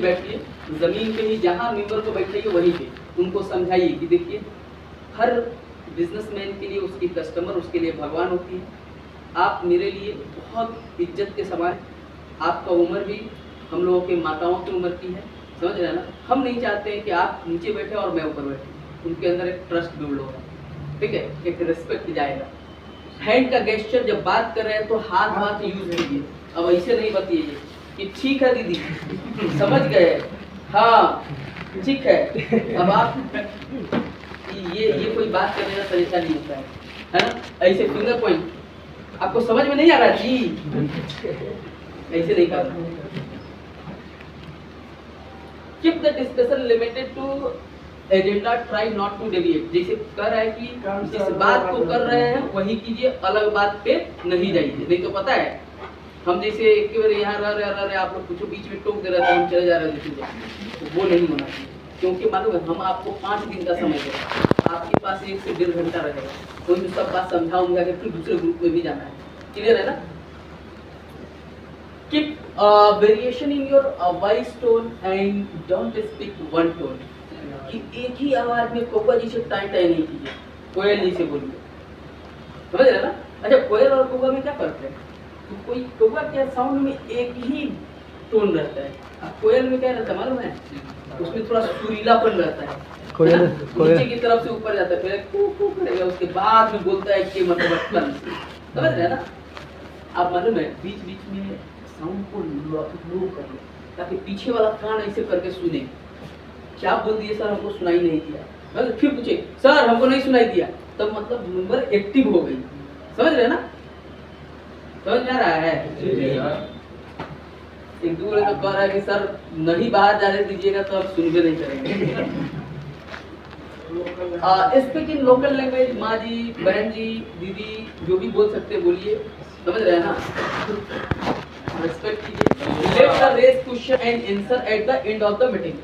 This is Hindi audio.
बैठिए, ज़मीन पे ही जहाँ मेंबर को बैठाइए वहीं पे उनको समझाइए कि देखिए हर बिजनेसमैन के लिए उसकी कस्टमर उसके लिए भगवान होती है। आप मेरे लिए बहुत इज्जत के समान, आपका उम्र भी हम लोगों के माताओं की उम्र की है, समझ रहे हैं ना। हम नहीं चाहते हैं कि आप नीचे बैठे और मैं ऊपर बैठे, उनके अंदर एक ट्रस्ट बिल्ड होगा, ठीक है, एक रिस्पेक्ट जाएगा। हैंड का गेस्चर जब बात कर रहे हैं तो हाथ यूज कीजिए। अब ऐसे नहीं बताइए कि ठीक है दीदी समझ गए, हाँ ठीक है। अब आप ये कोई बात करने का तरीका नहीं होता है ना। ऐसे फिंगर पॉइंट आपको समझ में नहीं आ रहा जी, ऐसे नहीं करना। Keep the discussion limited to agenda, try not to deviate. जैसे कह रहा है कि जिस बात को कर रहे हैं वही कीजिए, अलग बात पे नहीं जाइए। नहीं तो पता है हम जैसे एक बार यहाँ रह आप लोग कुछ बीच में टोक दे रहे थे, हम चले जा रहे थे, तो वो नहीं होना चाहिए। क्योंकि मालूम है हम आपको 5 दिन का समय दें, आपके पास 1 से 1.5 घंटा रहेगा, कोई भी सब बात समझाऊंगा कि फिर दूसरे ग्रुप में भी जाना है। क्लियर है ना। Keep variation in your voice tone and don't speak one tone. कि एक ही आवाज में कौवा जी से टाई नहीं कीजिए, कोयल जी से बोलिए, समझ रहे ना। अच्छा कोयल और कौवा में क्या फर्क है? तो कोई कौवा क्या साउंड में एक ही टोन रहता है, अब कोयल में क्या रहता है मालूम है, उसमें थोड़ा सुरीलापन रहता है, नीचे की तरफ से ऊपर जाता है, पहले कू कू करेगा, उसके बाद में बोलता है कि मतलब समझ रहे ना आप। मालूम है बीच बीच में साउंड को लो करिए ताकि पीछे वाला कान ऐसे करके सुने। क्या बोल दिए सर हमको सुनाई नहीं दिया, फिर पूछे सर हमको नहीं सुनाई दिया, तब मतलब नंबर एक्टिव हो गई, समझ रहे ना। समझ में आ रहा है। एक दूर तो कह रहा है कि सर नहीं बाहर जाने दीजिएगा तो आप सुन भी नहीं करेंगे। स्पीकिंग लोकल लैंग्वेज, माँ जी बहन जी दीदी जो भी बोल सकते बोलिए, समझ रहे हैं ना। रिस्पेक्ट कीजिए। Let the rest question and answer at the end of the meeting.